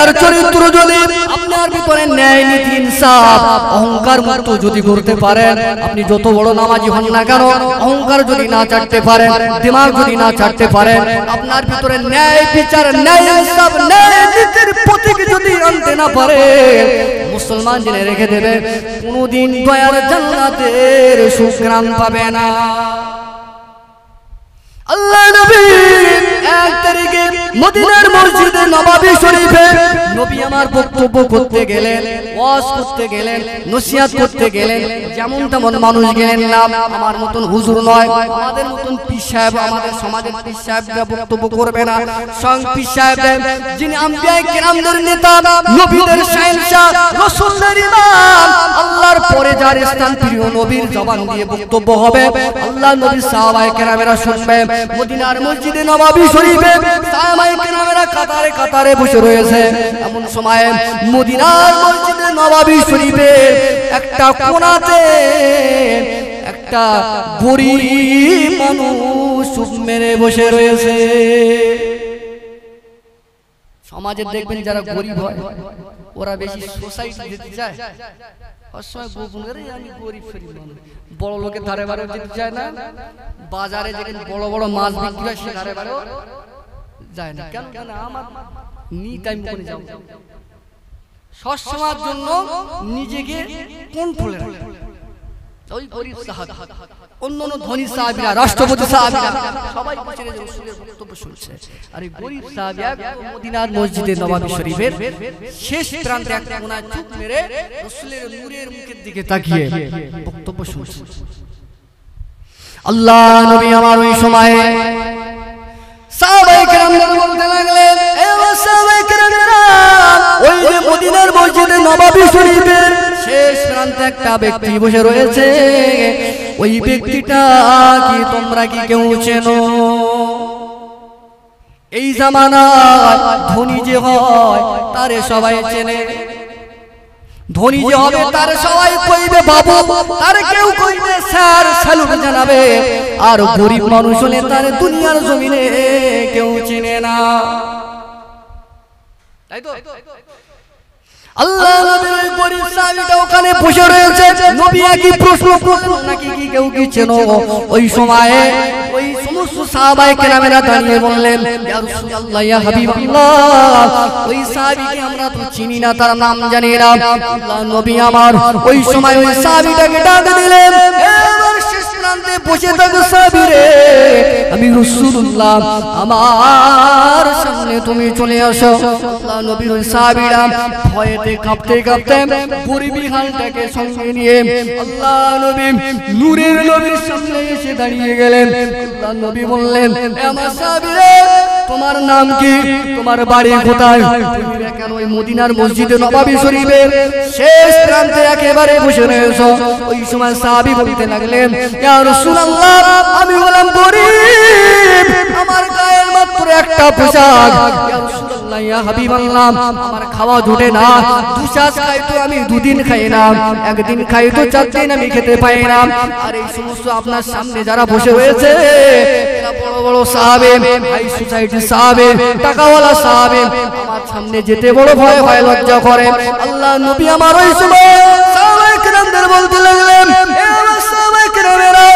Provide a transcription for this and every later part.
ব্যক্তিটার চরিত্র যদি আপনার ভিতরে ন্যায় নীতি ইনসাফ অহংকার মুক্ত যদি করতে পারেন, আপনি যত বড় নামাজি হন না কেন, অহংকার যদি না ছাড়তে পারেন, দিমাগ যদি না ছাড়তে পারেন, আপনার ভিতরে ন্যায় বিচার, ন্যায় ইনসাফ, ন্যায় নীতির প্রতীক যদি আনতে না পারে, মুসলমান জেনে রেখে দেবে কোনদিন দয়ার জান্নাতের সুঘ্রাণ পাবে না। আল্লাহ নবী 1 তারিখে মদিনার মসজিদে নববী শরীফে নবী আমার বক্তব্য করতে গেলেন, ওয়াজ করতে গেলেন, নসিহত করতে গেলেন, যেমন তেমন মানুষ গেলেন না। আমার মতন হুজুর নয়, আমাদের মতন পীর সাহেব, আমাদের সমাজের পীর সাহেবরা বক্তব্য করবে না। স্বয়ং পীর সাহেব যিনি আম্বিয়া কিরামদের নেতা, নবীদের শাহেনশাহ, রাসূলদের ইমাম, আল্লাহর পরে যার স্থান প্রিয় নবীর জবান দিয়ে বক্তব্য হবে, আল্লাহ নবীর সাহাবায়ে কেরামেরা শুনবে। মদিনার মসজিদে নববী শরীফে সাহাবায়ে কেরামেরা কাতারে কাতারে বসে রয়েছে। এমন সময় মদিনার মসজিদে নববী শরীফে একটা কোণাতে একটা গরীব মানুষ চুপ মেরে বসে রয়েছে। সমাজে দেখবেন যারা গরীব হয় ওরা বেশি সোসাইটি যেতে চায়, আমি গরীব ফরিব মানুষ, বড় লোকের ধারে বারে যেতে চায় না। বাজারে যেখানে বড় বড় মাছ বিক্রি হয় সে ধারে বারেও যায় না। কেন? আমার নিট আমি করে যাব, সবসময়ের জন্য নিজেকে কন্ট্রোলে রাখে। ওই গরীব সাহাবী, অন্যান্য ধনী সাহাবীরা, রাষ্ট্রপতি সাহাবীরা সবাই বসে রাসূলের বক্তব্য শুনছে। আর এই গরীব সাহাবীরা মদিনার মসজিদে নববী শরীফের শেষ প্রান্তে এক কোণায় চুপ মেরে রাসূলের নূরের মুখের দিকে তাকিয়ে বক্তব্য শুনছে। আল্লাহ নবী আমার ওই সময়ে সাহাবায়ে কেরামদের বলতে লাগলেন, এ সাহাবায়ে কেরামরা, ওই যে মদিনার মসজিদে নববী শরীফের শেষ প্রান্তে একটা ব্যক্তি বসে রয়েছে, ওই ব্যক্তিটা কি তোমরা কি কেউ চেনো? এই জামানায় ধনী যে হয় তারে সবাই চেনে, ধনী যে হবে তার সবাই কইবে বাবু, তার কেউ কইবে স্যার, স্যালুট জানাবে। আর গরীব মানুষ হলে তার দুনিয়ার জমিনে কেউ চেনে না। তাই তো আল্লাহ নবীর ওই গরীব সাহাবীটা ওখানে বসে রয়েছে। নবী একই প্রশ্ন করলেন, নাকি কি কেউ কি চেনো? ওই সময়ে ওই সমস্ত সাহাবায়ে কেরামেরা দাঁড়িয়ে বললেন, ইয়া রাসূলুল্লাহ, ইয়া হাবিবাল্লাহ, ওই সাহাবীকে আমরা তো চিনি না, তার নাম জানি না। আল্লাহ নবী আমার ওই সময় ওই সাহাবীটাকে ডাক দিলেন, এবার শেষ প্রান্তে বসে থাকো সাহাবী রে, আমি রাসূলুল্লাহ, আমার সামনে তুমি চলে আসো। আল্লাহ নবীর ওই সাহাবীরা ভয়েতে কাঁপতে কাঁপতে গরীবী হালটাকে সঙ্গে নিয়ে আল্লাহ নবী নূরের নবীর সামনে এসে দাঁড়িয়ে গেলেন। আল্লাহ নবী বললেন, আমার সাহাবীরা, তোমার নাম কি? তোমার বাড়ি কোথায়? তুমি কেন ওই মদিনার মসজিদে নববী শরীফের শেষ প্রান্তে একেবারে বসে রয়েছো? ওই সময় সাহাবী বলতে লাগলেন, ইয়া রাসূলুল্লাহ, আমি হলাম গরীব, আমার গায়ে মাত্র একটা পোশাক। ইয়া রাসূলুল্লাহ, ইয়া হাবিবাল্লাহ, আমার খাওয়া জোটে না, দুশ্বাস খাই তো আমি দুদিন খাই না, একদিন খাই তো 4 দিন আমি খেতে পাই না। আর এই সমস্ত আপনার সামনে যারা বসে রয়েছে এরা বড় বড় সাহাবে, হাই সোসাইটি সাহাবে, টাকাওয়ালা সাহাবে, আমার সামনে যেতে বড় ভয় ভয় লজ্জা করে। আল্লাহ নবী আমার ওই সময় সাহাবায়ে কেরামদের বলতে লাগলেন, সাহাবায়ে কেরামেরা,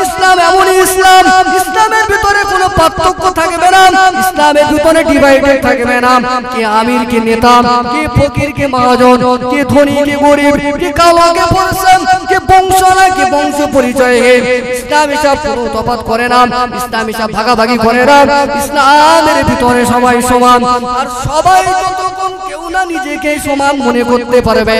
ইসলাম এমনই ইসলাম, ইসলামের ভিতরে কোনো পার্থক্য থাকবে না, ইসলামের ভিতরে ডিভাইডেড থাকবে না, কে আমির কে নেতা, কে ফকির কে মহাজন, কে ধনী কে গরিব, কে কালো কে ফর্সা, কে বংশনা কে বংশ পরিচয়। ইসলাম এসব কোনো তফাৎ করে না, ইসলাম এসব ভাগাভাগি করে না, ইসলামের ভিতরে সবাই সমান। আর সবাই যতক্ষণ কেউ না নিজেকে সমান মনে করতে পারবে,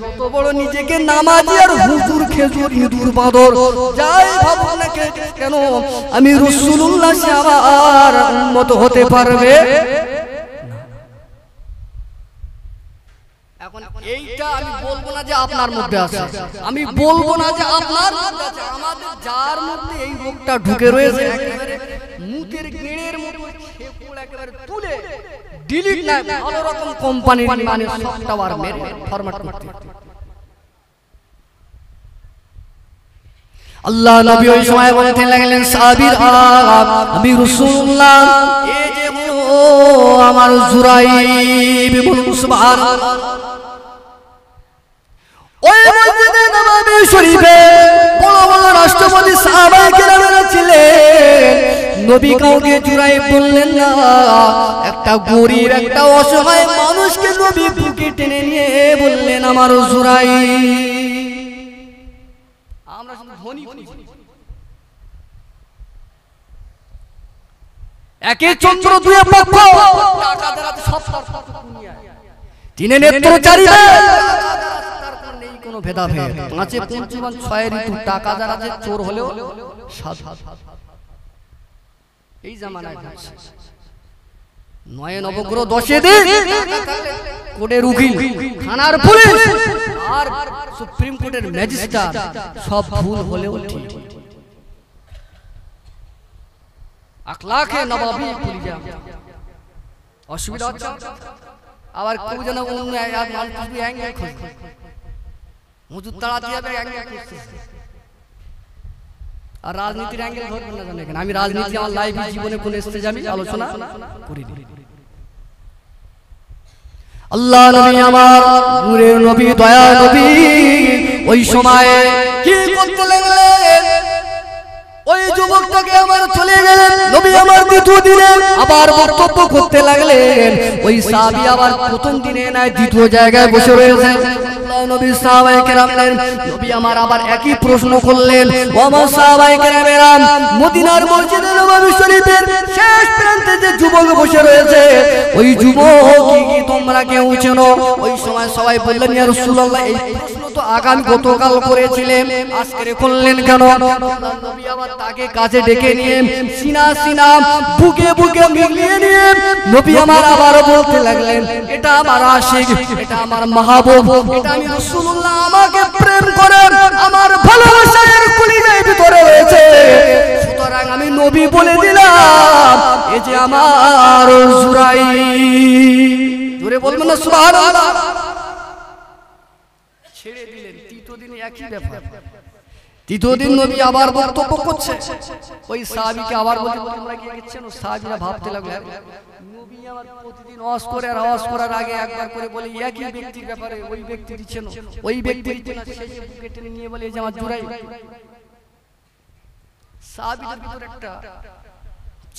যত বড় নিজেকে নামাজি আর হুজুর খেজুর ইঁদুর বাঁদর যাই ভাবুক না কেন, আমি রাসূলুল্লাহ সে আমার উম্মত হতে পারবে। এখন এইটা আমি বলবো না যে আপনার মধ্যে আছে, আমি বলবো না যে আপনার মধ্যে আছে, আমাদের যার মধ্যে এই রোগটা ঢুকে রয়েছে একেবারে মুতের গেড়ের মতো শেকড় একেবারে তুলে ডিলিট না, ভালো রকম কোম্পানির মানে সফটওয়্যার মেরে ফরম্যাট করতে। আল্লাহ নবী ওই সময় বলতে লাগলেন, সাহাবীরা, আমি রাসূলুল্লাহ, এই যে আমার জুরাইব, বলুন সুবহানাল্লাহ। ওই মসজিদে নববী শরীফে বড় বড় রাষ্ট্রপতি সাহাবায়ে কেরামেরা ছিলেন। নবী কাউকে জুরাইব বললেন না, একটা গরীব একটা অসহায় মানুষকে নবী বুকে টেনে নিয়ে বললেন আমার জুরাইব। আমরা শুধু ধনী একে চন্দ্র দুয়ে পক্ষ, টাকা দ্বারা সব তিনে নেত্র চারিবে, তার নেই কোনো ভেদাভেদ। পাঁচে পঞ্চমান ছয় ঋতু টাকা দ্বারা যে চোর হলেও সাত। এই জামানায় নয় নবগ্রহ 10 দিন কোর্টের উকিল, থানার পুলিশ আর সুপ্রিম কোর্টের ম্যাজিস্ট্রেট সব ভুল হলেও ঠিক। আখলাকে নবাবী ভুলে যাও, অসুবিধা হচ্ছে। আবার কেউ যেন অন্য অ্যাঙ্গেল খুঁজছে, হুজুর তাড়া দিয়ে অ্যাঙ্গেল খুঁজছে। আর রাজনীতির অ্যাঙ্গেল ধরবেন না জানেন। আমি রাজনীতি আমার লাইফ জীবনে কোন স্টেজে আমি আলোচনা করিনি। আল্লাহ নবী আমার নূরের নবী দয়া নবী ওই সময়ে কি করতে লাগলেন? ওই যুবকটাকে আমার চলে গেলেন, নবী আমার দ্বিতীয় দিনে আবার বক্তব্য করতে লাগলেন। ওই সাহাবী আবার প্রথম দিনে নয় দ্বিতীয় জায়গায় বসে রয়েছে। নবী সাহাবায়ে কেরামের নবী আমার আবার একই প্রশ্ন করলেন। ও আমার সাহাবায়ে কেরামেরা, মদিনার মসজিদে নববী শরীফের শেষ প্রান্তে যে যুবক বসে রয়েছে, ওই যুবক কি তোমরা কেউ চেনো? ওই সময় সবাই বললেন ইয়া রাসূলুল্লাহ, এই প্রশ্ন তো আগামী গতকাল করেছিলেন, আজকে করলেন কেন? নবী আবার তাকে কাছে ডেকে নিয়ে সিনা সিনা বুকে বুকে মিলিয়ে নিয়ে নবী আমার আবার বলতে লাগলেন, এটা আমার আশিক, এটা আমার মাহবুব, এটা আমি রাসূলুল্লাহ, আমাকে প্রেম করেন, আমার ভালোবাসার কলিজার ভিতরে রয়েছে। সুতরাং আমি নবী বলে দিলাম এই যে আমার জুরাইব। জোরে বলবেন না সুবহানাল্লাহ। ছেড়ে দিলেন। তৃতীয় দিন একই ব্যাপার। তৃতীয় দিন নবী আবার বক্তব্য করছে। ওই সাহাবীকে আবার বলছে তোমরা কি দেখছেন? ও সাহাবীরা ভাবতে লাগলো নবী আমার প্রতিদিন ওয়াজ করে, আর ওয়াজ করার আগে একবার করে বলে একই ব্যক্তির ব্যাপারে ওই ব্যক্তি দিচ্ছেন, ওই ব্যক্তি দিচ্ছেন, শেষে বুকে টেনে নিয়ে বলে এই যে আমার জুরাইব। সাহাবীদের ভিতরে একটা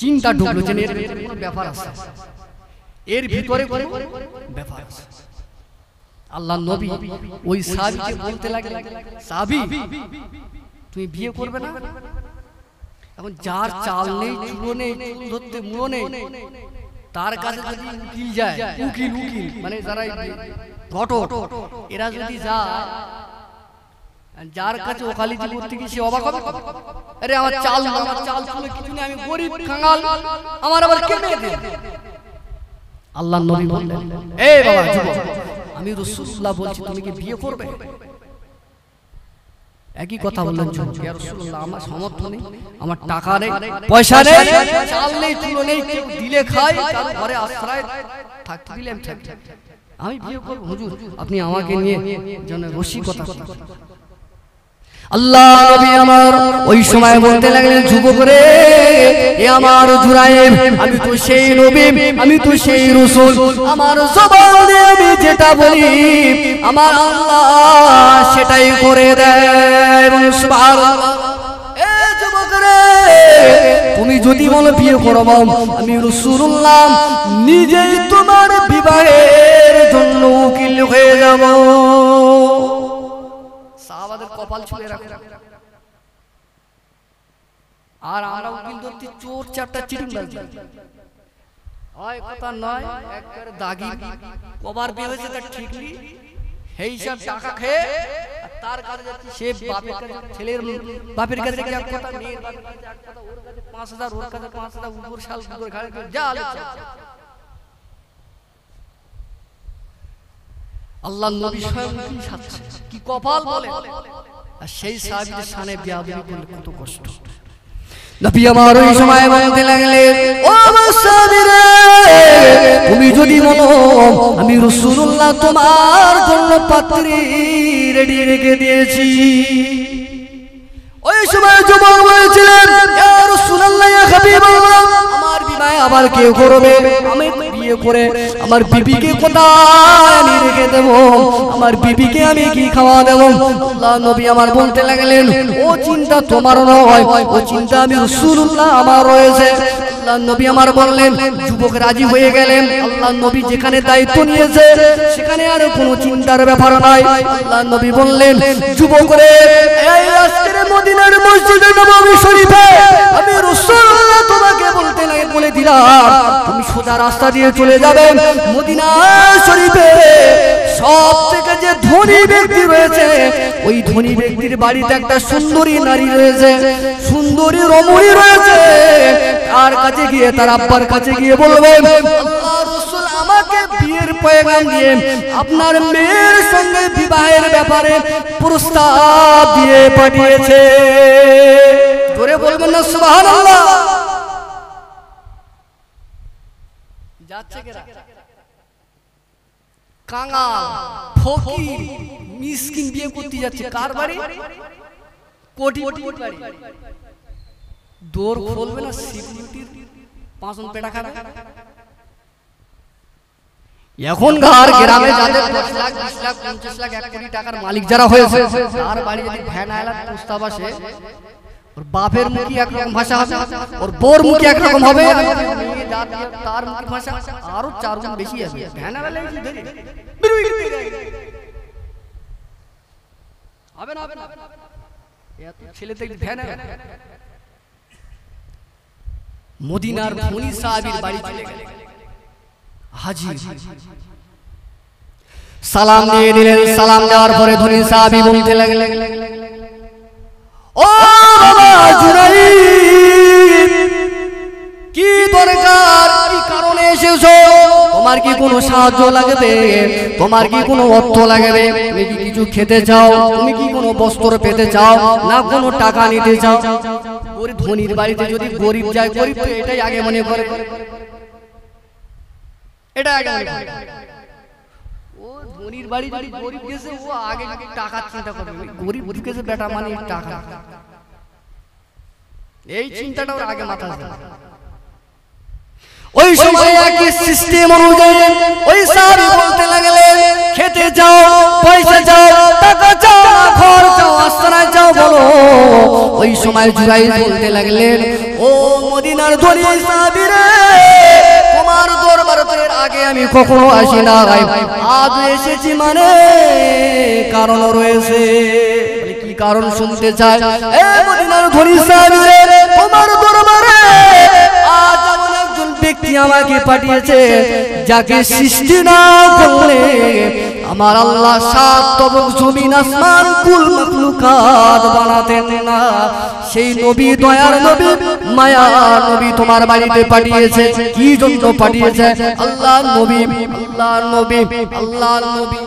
চিন্তা ঢুকলো যে এর ভিতরে কোনো ব্যাপার আছে, এর ভিতরে কোনো ব্যাপার আছে। আল্লাহ নবী ওই সাহাবীকে বলতে লাগলেন, সাহাবী তুমি বিয়ে করবে না? এখন যার চাল নেই, চুলো নেই, চুল ধরতে মুড়ো নেই, তার কাছে যদি উকিল যায়, উকিল মানে যারা ঘটক, এরা যদি যায়, যার কাছে ওকালতি করতে গিয়ে সে অবাক হবে। আরে আমার চাল চুলো কিছু নেই, আমি গরিব কাঙাল, আমার আবার কে মেয়ে দেবে? আল্লাহ নবী বললেন, এই বাবা যুবক, আমি রাসূলুল্লাহ বলছি তুমি কি বিয়ে করবে? একই কথা বললেন, ইয়া রাসূলুল্লাহ আমার সামর্থ্য নেই, আমার টাকা নেই, পয়সা নেই, চাল নেই, চুলো নেই, কেউ দিলে খাই, কারো ঘরে আশ্রয় থাকতে দিলে আমি থাকি, আমি বিয়ে করব হুজুর, আপনি আমাকে নিয়ে যেন রসিকতা করেন। আল্লাহ নবী আমার ওই সময় বলতে লাগলেন, যুবক রে, এ আমার জুরাইব, আমি তো সেই নবী, আমি তো সেই রাসূল, আমার জবান দিয়ে আমি যেটা বলি আমার আল্লাহ সেটাই করে দেয়। সুবহানাল্লাহ। এ যুবক রে, তুমি যদি বলো বিয়ে করব, আমি রাসূলুল্লাহ নিজেই তোমার বিবাহের জন্য উকিল হয়ে যাব। সাহাবাদের কপাল ছুঁয়ে রাখে। আর আমরা উকিল ধরতে চোর চারটা চিটিংবাজ, হয় কথা নয়, একবারে দাগি, কবার বিয়ে হয়েছে তার ঠিক নেই, সেই সব টাকা খেয়ে তার কাছে যাচ্ছে, সে বাপের কাছে, ছেলের বাপের কাছে কি এক কথা, মেয়ের বাপের কাছে এক কথা, ওর কাছে 5000, ওর কাছে 5000, উপর শাল উপর ঘাড়ে যা আলোচনা। আল্লাহ নবী স্বয়ং কি কপাল বলে, আর সেই সাহাবীদের শানে বেয়াদবি করলে কত কষ্ট। নবী আমার ওই সময় বলতে লাগলেন, ও আমার সাহাবীরা, তুমি যদি বলো আমি রাসূলুল্লাহ তোমার জন্য পাত্রী রেডি রেখে দিয়েছি। ওই সময় যুবক বলেছিলেন, ইয়া রাসূলুল্লাহ, ইয়া হাবিবাল্লাহ, আমার বিবাহে আবার আমার কে করবে? আমি বিয়ে করে আমার বিবিকে কোথায় আমি রেখে দেব? আমার বিবিকে আমি কি খাওয়া দেব? আল্লাহ নবী আমার বলতে লাগলেন, ও চিন্তা তোমার নয়, ও চিন্তা আমি রাসূলুল্লাহ আমার রয়েছে। আল্লাহ নবী আমার বললেন, যুবক রাজি হয়ে গেলেন। আল্লাহ নবী যেখানে দায়িত্ব নিয়েছে সেখানে আর কোনো চিন্তার ব্যাপার নাই। আল্লাহ নবী বললেন, যুবক রে, এই আজকের মদিনার মসজিদে নববী শরীফে আমি রাসূলুল্লাহ তোমাকে বলে দিলাম, তুমি সোজা রাস্তা দিয়ে চলে যাবে। মদিনা শরীফে সব থেকে যে ধনী ব্যক্তি রয়েছে, ওই ধনী ব্যক্তির বাড়িতে একটা সুন্দরী নারী রয়েছে, সুন্দরী রমণী রয়েছে। তার কাছে গিয়ে, তার আব্বার কাছে গিয়ে বলবে, আল্লাহ রাসূল আমাকে বিয়ের পয়গাম দিয়ে আপনার মেয়ের সঙ্গে বিবাহের ব্যাপারে প্রস্তাব দিয়ে পাঠিয়েছে। জোরে বলবেন না সুবহানাল্লাহ। যাচ্ছে কেরা? কাঙাল, ফকির, মিসকিন বিয়ে করতে যাচ্ছে। কার বাড়ি? কোটিপতির বাড়ি। দোর খুলবে না, সিকিউরিটির পাঁচন পেটা খাড়া। এখনকার গ্রামে যাদের 10 লাখ 20 লাখ 50 লাখ 1 কোটি টাকার মালিক যারা হয়েছে, তার বাড়ি যদি ভ্যান আয়লার প্রস্তাব আসে, ওর বাপের মুখে একরকম ভাষা হবে, ওর বোর মুখে একরকম হবে, তার মুখের ভাষা আরো 4 গুণ বেশি আছে। ভ্যান আয়লা হবে না, হবে না, এত ছেলে থেকে ভ্যান আয়লা। মদিনার ধনী সাহাবীর বাড়ি চলে গেলেন। হাজী সালাম দিয়ে দিলেন। সালাম দেওয়ার পরে ধনী সাহাবী বলতে লাগলেন, ও বাবা জুনাইদ, কি দরকার, কি কারণে এসেছো? তোমার কি কোনো সাহায্য লাগবে? তোমার কি কোনো অর্থ লাগবে? তুমি কি কিছু খেতে চাও? তুমি কি কোনো বস্ত্র পেতে চাও, না কোনো টাকা নিতে চাও? ওর ধনীর বাড়িতে যদি গরিব যায়, গরিব তো এটাই আগে মনে করে, এটা আগে মনে করে। ও ধনীর বাড়ি যদি গরিব গেছে, ও আগে টাকা চিন্তা করবে। গরিব ঢুকেছে বেটা মানে টাকা, এই চিন্তাটা ওর আগে মাথায় আসে। ওই সময় একই সিস্টেম অনুযায়ী ওই সাহাবী বলতে লাগলেন, খেতে যাও, পয়সা যাও, টাকা যাও, ঘর যাও, আশ্রয় যাও, বলো। ওই সময় জুরাইদ বলতে লাগলেন, ও মদিনার ধনী সাহাবী রে, তোমার দরবারে আগে আমি কখনো আসি না, আজ এসেছি মানে কারণ রয়েছে। কি কারণ শুনতে চাই? এ মদিনার ধনী সাহাবী রে, তোমার দরবারে আজ একজন ব্যক্তি আমাকে পাঠিয়েছে, যাকে সৃষ্টি না করলে আমার আল্লাহ 7 তবক জমিন আসমান কুল মাখলুকাত বানাতেন না। সেই নবী, দয়ার নবী, মায়ার নবী তোমার বাড়িতে পাঠিয়েছে। কি জন্য পাঠিয়েছে? আল্লাহর নবী, আল্লাহর নবী, আল্লাহর নবী।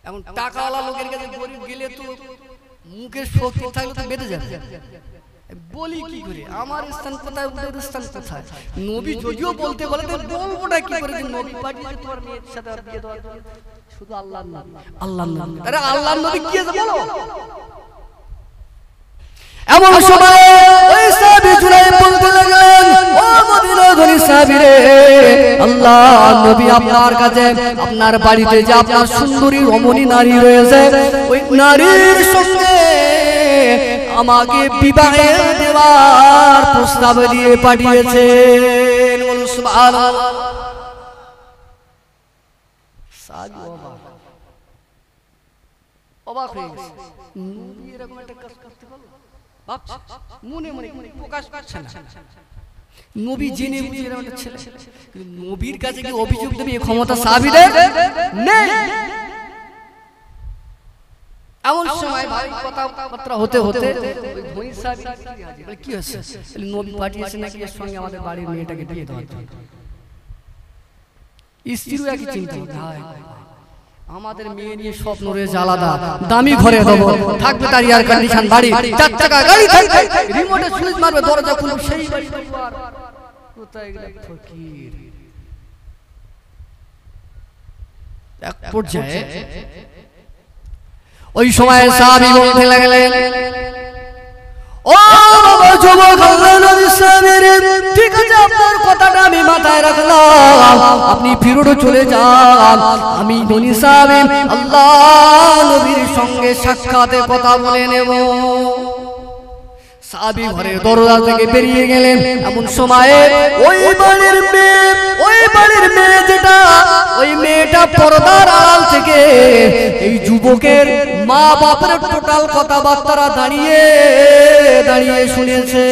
এখন টাকাওয়ালা লোকের কাছে গরিব গেলে তো মুখের শক্তি থাকলে তো বেঁধে যাবে। বলি কি করে, আমার স্থান কোথায়, ওদের স্থান কোথায়? নবী যদিও বলতে বলে, বলবোটা কি করে যে নবী পাঠিয়েছে তোমার মেয়ের সাথে আর বিয়ে দেওয়ার জন্য? শুধু আল্লাহর নাম, আল্লাহর নাম। আরে আল্লাহর নবী কি আছে বলো? এমন সময় ওই সাহাবী জুরাইদ বলতে লাগলেন, ও মদিনার ধনী সাহাবী রে, আল্লাহর নবী আপনার কাছে, আপনার বাড়িতে যে আপনার সুন্দরী রমণী নারী রয়েছে, ওই নারীর সঙ্গে আমাকে বিবাহে দেওয়ার প্রস্তাব দিয়ে পাঠিয়েছেন। বলুন সুবহানাল্লাহ। সাহাবী অবাক হয়ে গেছে, নবী এরকম একটা কাজ করতে পারলো? মনে মনে প্রকাশ করছে না। নবী জেনে বুঝে এরকম একটা ছেলে, নবীর কাছে কি অভিযোগ দেবে এই ক্ষমতা সাহাবীদের নেই। এমন সময় ভাই কথাবার্তা হতে হতে ওই ধনী সাহাবী বলে, কি হচ্ছে? নবী পাঠিয়েছে নাকি এর সঙ্গে আমাদের বাড়ির মেয়েটাকে বিয়ে দেওয়ার জন্য। স্ত্রীও একই চিন্তা, ভাই আমাদের মেয়ে নিয়ে স্বপ্ন রয়েছে আলাদা, দামি ঘরে দেবো, থাকবে তার এয়ার কন্ডিশন বাড়ি, 4 চাকা গাড়ি থাকবে, রিমোটে সুইচ মারবে, দরজা খুলবে, সেই বাড়ি দেবো। আর কোথায় গেল ফকির? এক পর্যায়ে ওই সময় সাহাবী বলতে লাগলেন, ও ও বাবা যুবক, আল্লাহ নবী সাহেবের ঠিক আছে, আপনার কথাটা আমি মাথায় রাখলাম, আপনি ফিরে চলে যান, আমি ধনী সাহেব আল্লাহ নবীর সঙ্গে সাক্ষাতে কথা বলে নেব। সাহাবী ঘরের দরজা থেকে বেরিয়ে গেলেন। এমন সময়ে ওই বাড়ির মেয়ে যেটা, ওই মেয়েটা পর্দার আড়াল থেকে এই যুবকের মা বাপের টোটাল কথাবার্তা দাঁড়িয়ে দাঁড়িয়ে শুনেছে।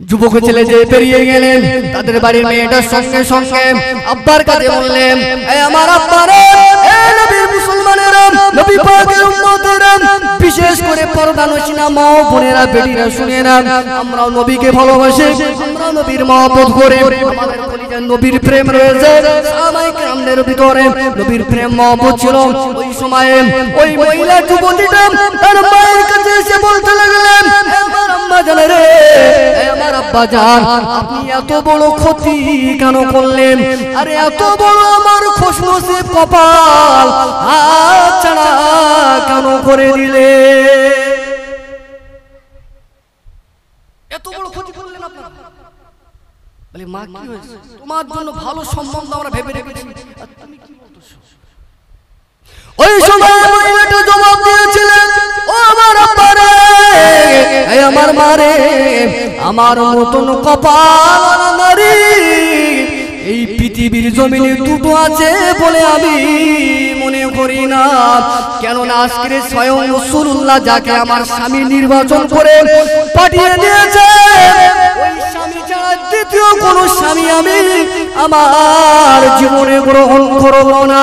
যুবক ছেলে যে বেরিয়ে গেলেন, তাদের বাড়ির মেয়েটার সঙ্গে সঙ্গে আব্বার কাছে বললেন, আমার আব্বারে, নবীর মুসলমানেরা, নবী পাকের উম্মতেরা, বিশেষ করে পর্দানশীনা মা ও বোনেরা, বেটিরা শুনে না, আমরা নবীকে ভালোবাসি, আমরা নবীর মহব্বত করে, আমাদের কলিজায় নবীর প্রেম রয়েছে। সাহাবায়ে কেরামদের ভিতরে নবীর প্রেম মহব্বত ছিল। ওই সময়ে ওই মহিলা যুবতীটা তার মায়ের কাছে এসে বলতে লাগলেন, আমার আম্মা জানে রে, আমার আব্বা জান, আপনি এত বড় ক্ষতি কেন করলেন? আরে এত বড় আমার খুশনসিব কপাল হাতছাড়া কেন করে দিলে? এত বড় ক্ষতি করলেন আপনারা? বলে মা কি হয়েছে? তোমার জন্য ভালো সম্বন্ধ আমরা ভেবে রেখেছি, তুমি কি বলতেছো? ওই সময় মহিলাটা জবাব দিয়েছিলেন, ও আমার আব্বা রে, আমার মা রে, আমার মতন কপাল নারী এই পৃথিবীর জমিনে দুটো আছে বলে আমি মনে করি না। কেননা আজকে স্বয়ং রাসূলুল্লাহ যাকে আমার স্বামী নির্বাচন করে পাঠিয়ে দিয়েছে, ওই স্বামী ছাড়া দ্বিতীয় কোন স্বামী আমি আমার জীবনে গ্রহণ করব না।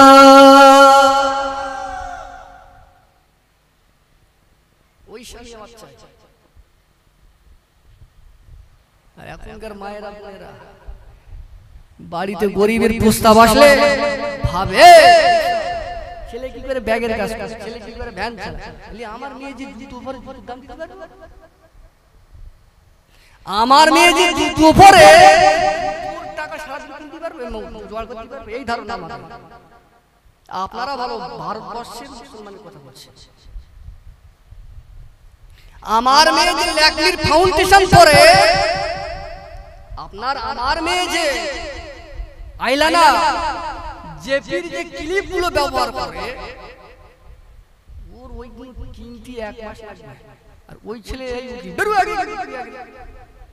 ওই স্বামী আমার চাই। আর এখনকার মায়েরা বোনেরা বাড়িতে গরিবের প্রস্তাব আসলে ভাবে ছেলে কি করে ব্যাগের কাজ করে, ছেলে কি করে ভ্যান চালায়, আমার মেয়ে যে জুতো পরে জুতোর দাম দিতে পারবে, আমার মেয়ে যে জুতো পরে টাকা সারা দিন কিনতে পারবে, জোগাড় করতে পারবে, এই ধারণা আমাদের। আপনারা ভালো ভারতবর্ষের মুসলমানের কথা বলছেন। আমার মেয়ে যে ল্যাকমির ফাউন্ডেশন পরে, আপনার আমার মেয়ে যে আইলাইনার, জেপির যে ক্লিপগুলো ব্যবহার করে, ওর ওইগুলো কিনতে 1 মাস লাগবে। আর ওই ছেলে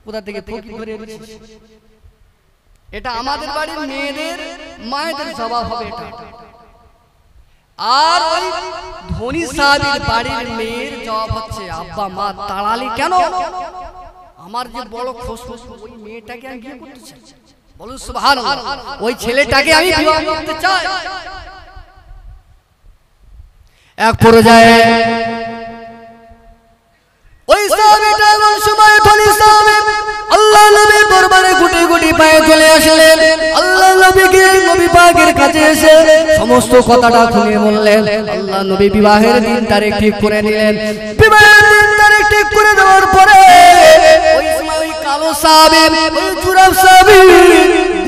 কোথা থেকে ফকির ধরে এনেছিস? এটা আমাদের বাড়ির মেয়েদের মায়েদের জবাব হবে এটা। আর ওই ধনী সাহেবের বাড়ির মেয়ের জবাব হচ্ছে, আব্বা মা তাড়ালি কেন? আমার যে বড় খুশখুশ, ওই মেয়েটাকে আমি বিয়ে করতে চাই। বলুন সুবহানাল্লাহ, ওই ছেলেটাকে আমি বিয়ে করতে চাই। এক পর্যায়ে ওই সাহাবীটা এমন সময় ধনী সাহাবী আল্লাহ নবীর দরবারে গুটি গুটি পায়ে চলে আসলেন। আল্লাহ নবীকে নবী পাকের কাছে এসে সমস্ত কথাটা খুলে বললেন। আল্লাহ নবী বিবাহের দিন তারিখ ঠিক করে নিলেন। বিবাহের দিন তারিখ ঠিক করে দেওয়ার পরে ওই সময় ওই কালো সাহাবী, ওই জুরাব সাহাবী,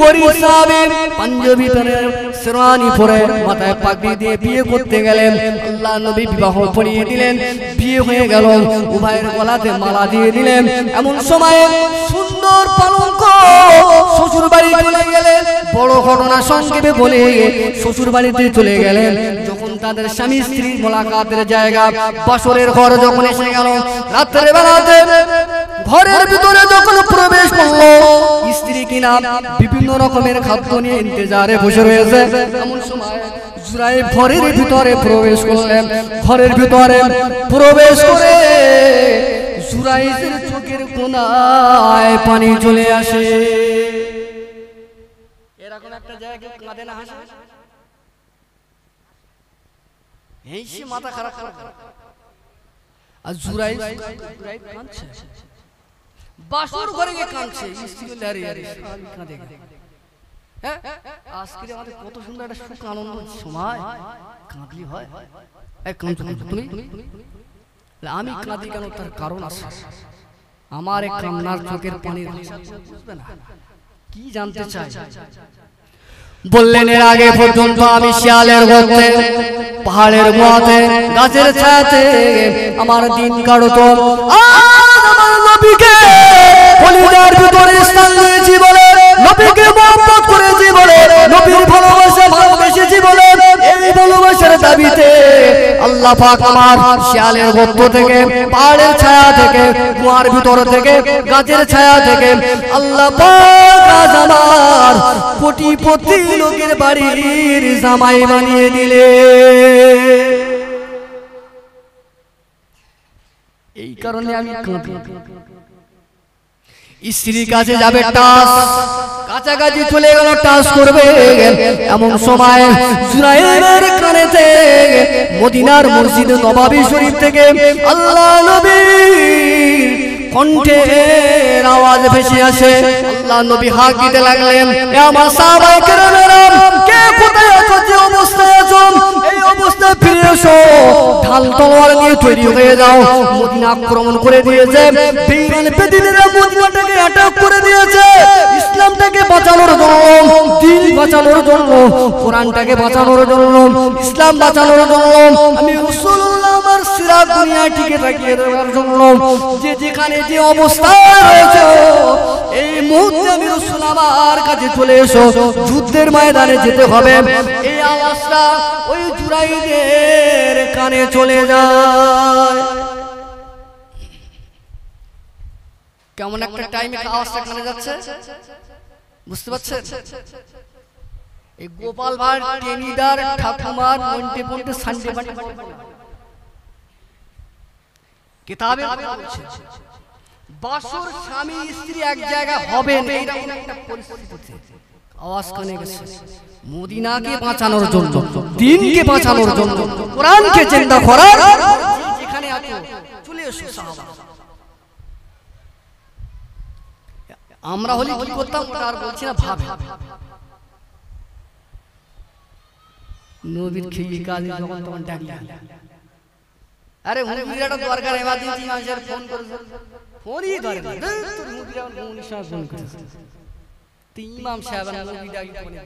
গরিব সাহাবী পাঞ্জাবি পরে শেরওয়ানি পরে মাথায় পাগড়ি দিয়ে বিয়ে করতে গেলেন। আল্লাহ নবী বিবাহ পড়িয়ে দিলেন, বিয়ে হয়ে গেল, উভয়ের গলাতে মালা দিয়ে দিলেন। এমন সময় সুন্দর পালঙ্ক শ্বশুর বাড়ি চলে গেলেন। বড় ঘটনা সংক্ষেপে বলে শ্বশুর বাড়িতে চলে গেলেন। যখন তাদের স্বামী স্ত্রী মোলাকাতের জায়গা বাসরের ঘর যখন এসে গেল, রাতের বেলাতে ঘরের ভিতরে যখন প্রবেশ করলো, স্ত্রী কিনা বিভিন্ন রকমের খাদ্য নিয়ে ইন্তজারে বসে রয়েছে। এমন সময় জুরাইব ঘরের ভিতরে প্রবেশ করলেন। ঘরের ভিতরে প্রবেশ করে জুরাইবের চোখের কোণায় পানি চলে আসে। এরকম একটা জায়গায় কাঁদে না, হাসে, এই সে মাথা খারাপ খারাপ। আর জুরাইব কাঁদছে, বাসর ঘরে গিয়ে কাঁদছে, স্ত্রী দাঁড়িয়ে কাঁদে। হ্যাঁ, আজকে আমাদের কত সুন্দর একটা সুখ আনন্দ সময়, কাঁদলি হয়। তুমি আমি কাঁদি কেন, তার কারণ আছে। আমার এক কান্নার চোখের পানির বুঝবে না, কি জানতে চাই? বললেন এর আগে পর্যন্ত আমি শিয়ালের গর্তে পাহাড়ের গোয়াতে গাছের ছায়াতে আমার দিন কাটতো। আমার নবীকে কলিজার ভিতরে স্থান দিয়েছি বলে, নবীকে মহব্বত করেছি বলে, নবীর ভালোবাসা ভালোবেসেছি বলে, এই ভালোবাসার দাবিতে আল্লাহ পাক আমার শিয়ালের গর্ত থেকে, পাহাড়ের ছায়া থেকে, কুয়ার ভিতর থেকে, গাছের ছায়া থেকে আল্লাহ পাক আজ আমার কোটিপতি লোকের বাড়ির জামাই বানিয়ে দিলে। এই কারণে আমি কাঁদি। স্ত্রীর কাছে যাবে টাস, কাছাকাছি চলে গেল টাস করবে, এমন সময় জুরাইরের কানেতে মদিনার মসজিদ নবাবী শরীফ থেকে আল্লাহ নবীর কণ্ঠের আওয়াজ ভেসে আসে। আল্লাহ নবী হাঁক দিতে লাগলেন, এ আমার সাহাবায়ে কেরামেরা, কে কোথায় আছো, যে অবস্থায় আছো এই অবস্থায় ফিরে এসো, ঢাল তলোয়ার নিয়ে তৈরি হয়ে যাও। মদিনা আক্রমণ করে দিয়েছে, বেঈমান বেদিনেরা মদিনাটাকে অ্যাটাক করে দিয়েছে। ইসলামটাকে বাঁচানোর জন্য, দ্বীন বাঁচানোর জন্য, কোরআনটাকে বাঁচানোর জন্য, ইসলাম বাঁচানোর জন্য, আমি রাসূলুল্লাহ আমার সিরাত দুনিয়ায় টিকে থাকিয়ে দেওয়ার জন্য যে যেখানে যে অবস্থায় রয়েছে এই মুহূর্তে আমি রাসূল আমার কাছে চলে এসো, যুদ্ধের ময়দানে যেতে হবে। এই আওয়াজটা ওই জুরাইদের কানে চলে যায়। কেমন একটা টাইমে আওয়াজটা কানে যাচ্ছে বুঝতে পারছেন? এই গোপাল ভাঁড়, টেনিদার, ঠাকুমার, মন্টে পন্টে, সানডে বাটি কিতাবে বলছে বাসর স্বামী স্ত্রী এক জায়গায় হবে না, এইরকম একটা পরিস্থিতি আওয়াজ কানে গেছে। মদিনাকে বাঁচানোর জন্য, দ্বীনকে বাঁচানোর জন্য, কোরআনকে জিন্দা করার যেখানে আছো চলে এসো সাহাবা। আমরা হলে কি করতাম আর বলছি না, ভাবে নবীর খেয়ে কাজ যখন তখন ডাকলে, আরে মুদিরাটা দরকার, এমার্জেন্সি মানুষের ফোন করেছে, ফোনই ধরে না, তোর মুদিরা মুনি সাহেব ফোন করেছে, তুই ইমাম সাহেব মুদি ডাকি ফোনে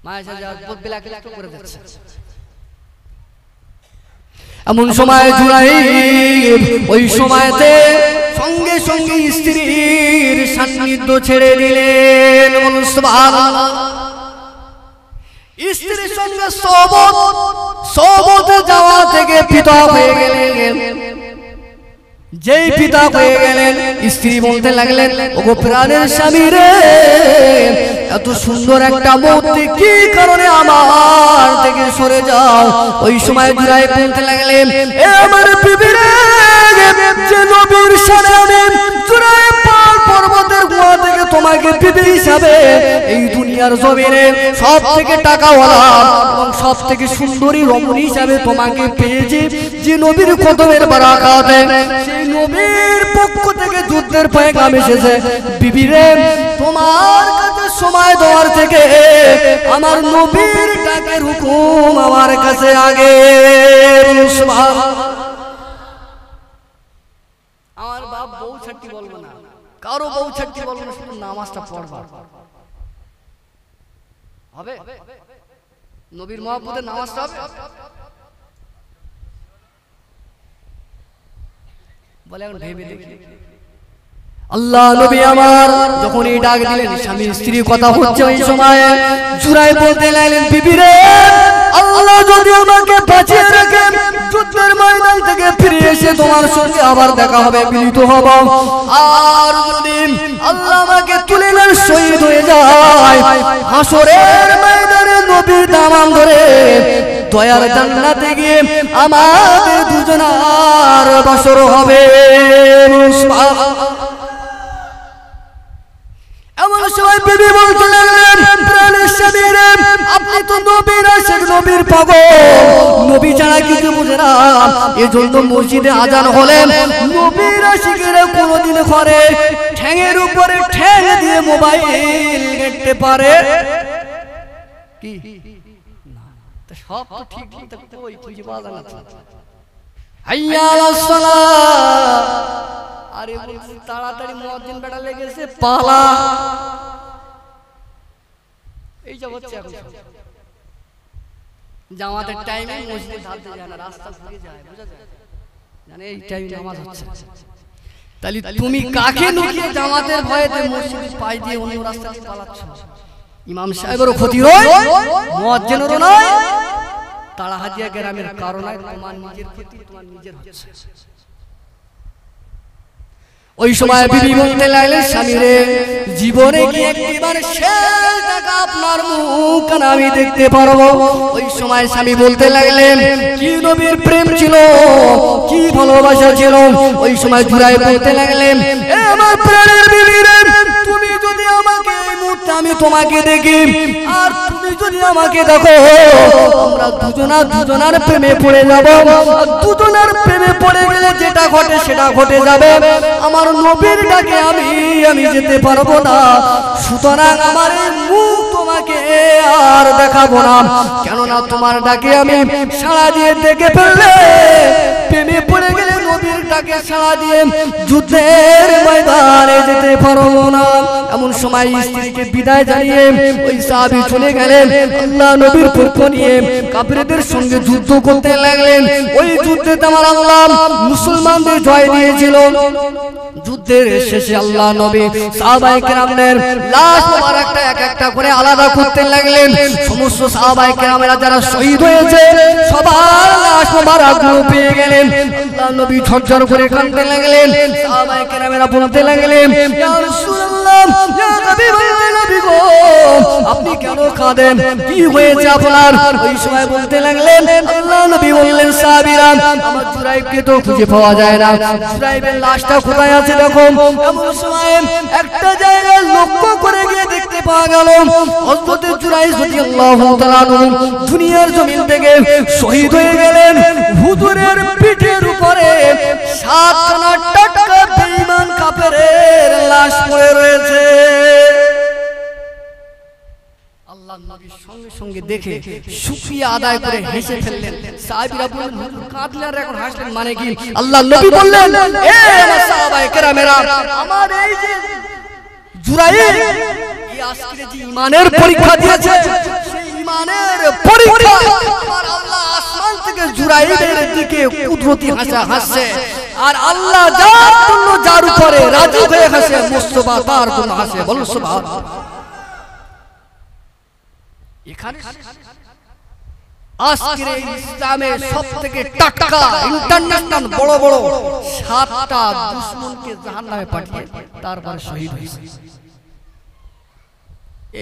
মায়ের সাথে বেলা একটু করে দিচ্ছে। এমন সময় জুরাইর ওই সময়তে সঙ্গে সঙ্গে স্ত্রীর সান্নিধ্য ছেড়ে দিলেন। সুবহানাল্লাহ। স্ত্রীর সঙ্গে সোবতে যাওয়া থেকে পিতা হয়ে গেলেন। যেই পিতা হয়ে গেলেন, স্ত্রী বলতে লাগলেন, ওগো প্রাণের স্বামী রে, এত সুন্দর একটা মূর্তি কি কারণে আমার থেকে সরে যাও? ওই সময় জুরাই বলতে লাগলেন, এ আমার বিবি রে, যে নবীর সামনে আমি জুরাই পাহাড় পর্বতের গুহা থেকে তোমাকে বিবি হিসাবে এই দুনিয়ার জমিনে সব থেকে টাকাওয়ালা এবং সব থেকে সুন্দরী রমণী হিসাবে তোমাকে পেয়েছি, যে নবীর কদমের বারাকাতে সেই নবীর পক্ষ থেকে যুদ্ধের পয়গাম এসেছে। বিবি রে, তোমার কাছে সময় দেওয়ার থেকে আমার নবীর ডাকের হুকুম আমার কাছে আগে। আমার বাপ বউ ছাড়তে বলবো না, কারো বউ ছাড়তে বলবো না, শুধু নামাজটা পড়বা হবে, নবীর মহব্বতে নামাজটা হবে। বলে এখন ভেবে দেখি। আল্লাহ নবী আমার যখন এই ডাক দিলেন, স্বামী স্ত্রী কথা হচ্ছে, ওই সময় জুরাই বলতে লাগলেন, বিবি রে, আল্লাহ যদি আমাকে বাঁচিয়ে রাখে, যুদ্ধের ময়দান থেকে ফিরে এসে তোমার সঙ্গে আবার দেখা হবে, মিলিত হব, আর যদি আল্লাহ আমাকে তুলে নেন, শহীদ হয়ে যায়, হাসরের ময়দানে নবীর দামান ধরে দয়ার জান্নাতে গিয়ে আমাদের দুজনার বাসর হবে। এমন সময় বিবি বলতে লাগলেন, প্রাণের স্বামী রে, আপনি তো নবীর আশিক, নবীর পাগল, নবী ছাড়া কিছু বুঝে না, এজন্য মসজিদে আজান হলে নবীর আশিকেরা কোনোদিন ঘরে ঠ্যাঙের উপরে ঠ্যাং দিয়ে মোবাইল ঘেঁটতে পারে কি? সব তো ঠিক মতো কই খুঁজে পাওয়া যায় না। হাইয়া আলাস সালাত, আরে তাড়াতাড়ি মুয়াজ্জিন বেটা লেগেছে পালা, এই যে হচ্ছে এখন জামাতের টাইমে মসজিদে ঢালতে যায় না, রাস্তা ঘুরে যায়, বুঝা যায়, জানে এই টাইমে নামাজ হচ্ছে। তাহলে তুমি কাকে লুকিয়ে জামাতের ভয়েতে মসজিদে পাই দিয়ে অন্য রাস্তা দিয়ে পালাচ্ছ? ইমাম সাহেবেরও ক্ষতি হয়, মুয়াজ্জিনেরও নয়, তারা হাজিয়া গ্রামের কারণে তোমার নিজের ক্ষতি, তোমার নিজের হচ্ছে। ওই সময় বিবি বলতে লাগলেন, স্বামী রে, জীবনে কি একবার শেষ দেখা আপনার মুখ আমি দেখতে পারবো? ওই সময় স্বামী বলতে লাগলেন, কি নবীর প্রেম ছিল, কি ভালোবাসা ছিল। ওই সময় জুরাই বলতে লাগলেন, এ আমার প্রাণের বিবি রে, তুমি যদি আমাকে এই মুহূর্তে আমি তোমাকে দেখি আর তুমি যদি আমাকে দেখো, আমরা দুজনার প্রেমে পড়ে যাব। দুজনার প্রেমে পড়ে গেলে যেটা ঘটে সেটা ঘটে যাবে। আমার নবীর ডাকে আমি যেতে পারবো না, সুতরাং আমার মুখ তোমাকে আর দেখাবো না। কেননা তোমার ডাকে আমি সাড়া দিয়ে দেখে ফেললে প্রেমে পড়ে গেলে নবীর ডাকে সাড়া দিয়ে যুদ্ধের ময়দানে যেতে পারবো না। এমন সময় স্ত্রীকে বিদায় জানিয়ে ওই সাহাবী চলে গেলেন। আল্লাহ নবীর পক্ষ নিয়ে কাফিরদের সঙ্গে যুদ্ধ করতে লাগলেন। ওই যুদ্ধে আমার আল্লাহ মুসলমানদের জয় দিয়েছিল। যুদ্ধের শেষে আল্লাহ নবী সাহাবায়ে কেরামদের লাশ মোবারকটা এক একটা করে আলাদা করতে লাগলেন। সমস্ত সাহাবায়ে কেরামেরা যারা শহীদ হয়েছে সবার লাশ মোবারকগুলো পেয়ে গেলেন। আল্লাহ নবী ঝরঝর করে কাঁদতে লাগলেন। সাহাবায়ে কেরামেরা বলতে লাগলেন, ইয়া রাসূলুল্লাহ, ইয়া হাবিবাল্লাহ, নবী গো, আপনি কেন কাঁদেন? কি হয়েছে আপনার? ওই সময় বলতে লাগলেন, আল্লাহ নবী বললেন, সাহাবীরা, আমার জুরাইবকে তো খুঁজে পাওয়া যায় না, জুরাইবের লাশটা কোথায় আছে দেখো। এমন সময় একটা জায়গায় লক্ষ্য করে গিয়ে দেখতে পাওয়া গেল হযরত জুরাইব রাদিয়াল্লাহু তাআলা আনহু দুনিয়ার জমিন থেকে শহীদ হয়ে গেলেন। হুজুরের পিঠের উপরে 7খানা টাটকা বেঈমান কাফেরের লাশ পড়ে রয়েছে। আল্লাহ নবীর সঙ্গে সঙ্গে দেখে শুকরিয়া আদায় করে হেসে ফেললেন। সাহাবীরা বললেন, হুজুর কাঁদলেন এখন হাসলেন মানে কি? আল্লাহ নবী বললেন, এ আমার সাহাবায়ে কেরামেরা, আমার এই যে জুরাইব এই আজকে যে ঈমানের পরীক্ষা দিয়েছে, সেই ঈমানের পরীক্ষা আমার আল্লাহ আসমান থেকে জুরাইবের দিকে কুদরতি হাসা হাসছে। আর আল্লাহ যার জন্য যার উপরে রাজি হয়ে হাসে, মুস্তাফা তার জন্য হাসে। বলুন সুবহানাল্লাহ। এখানে আজকের ইসলামের সবথেকে টাটকা ইন্টারন্যাশনাল বড় বড় 7টা দুশমনকে জাহান্নামে পাঠিয়ে তারপর শহীদ হয়েছে।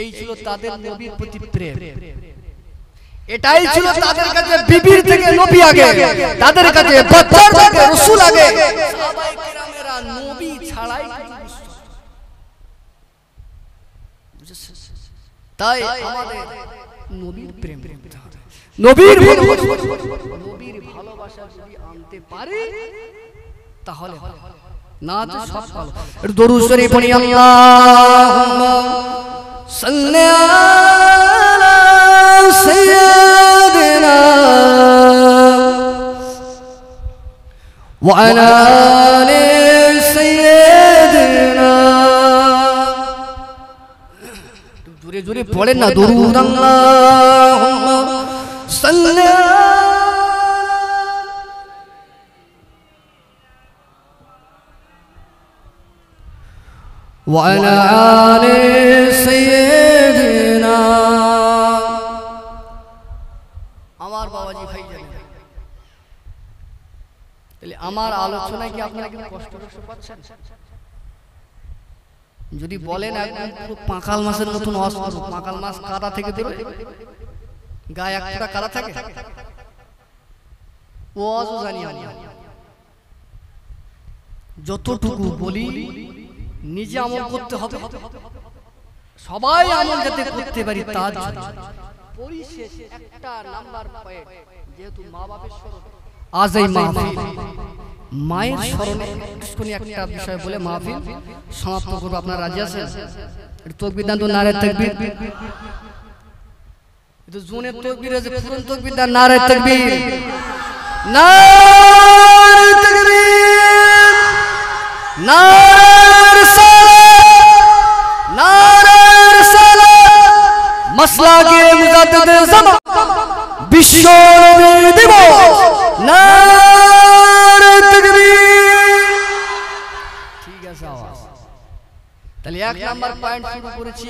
এই ছিল তাদের নবীর প্রতি প্রেম, এটাই ছিল তাদের কাছে বিবির থেকে নবী আগে, তাদের কাছে বাচ্চার থেকে রাসূল আগে। সাহাবায়ে কেরামেরা নবী ছাড়াই তাই আমাদের নবীর প্রেম করতে হবে, নবীর ভালোবাসা যদি আনতে পারে তাহলে না তো সব ভালো। দরুদ শরীফ পড়ি, আল্লাহুম্মা সাল্লি আলা সাইয়্যিদিনা ওয়া আলা আলি সাইয়্যিদিনা। জোরে জোরে পড়েন না, দরুদ আল্লাহুম্মা সাল্লি ওয়া আলা আলি সাইয়্যিদিনা। আমার বাবাজি ভাই জানেন, তাহলে আমার আলোচনায় কি আপনারা কি কষ্ট পাচ্ছেন? যদি বলেন একদম পুরো পাঁকাল মাছের মতন ওয়াজ করব, পাঁকাল মাছ কাদা থেকে বের হয়, গায়ে একটা কাদা থাকে, ওয়াজও জানি আমি। যতটুকু বলি নিজে আমল করতে হবে, সবাই আমল যাতে করতে পারি তার জন্য। পরিশেষ একটা নাম্বার পয়েন্ট, যেহেতু মা বাবার স্মরণ, আজ এই মাহফিল মায়ের স্মরণে একটা বিষয় বলে মাহফিল সমাপ্ত করবো। আপনারা রাজি আছেন? তাকবীর দান তো, নারে তাকবীর। এটা জোনের তাকবীর আছে, পুরন তাকবীর দান, নারে তাকবীর, নারে তাকবীর, নারে সালাত, নারে সালাত। মাসলাকে মুজাদ্দিদে জামান, বিশ্ব এক নাম্বার পয়েন্ট শুরু করেছি,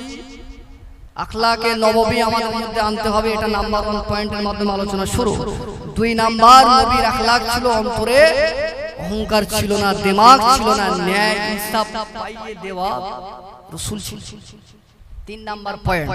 আখলাকে নববী আমাদের মধ্যে আনতে হবে, এটা নাম্বার 1 পয়েন্টের মাধ্যমে আলোচনা শুরু। 2 নাম্বার, নবীর আখলাক ছিল অন্তরে অহংকার ছিল না, দিমাগ ছিল না, ন্যায় ইনসাফ পাইয়ে দেওয়া রাসূল ছিল। 3 নাম্বার পয়েন্ট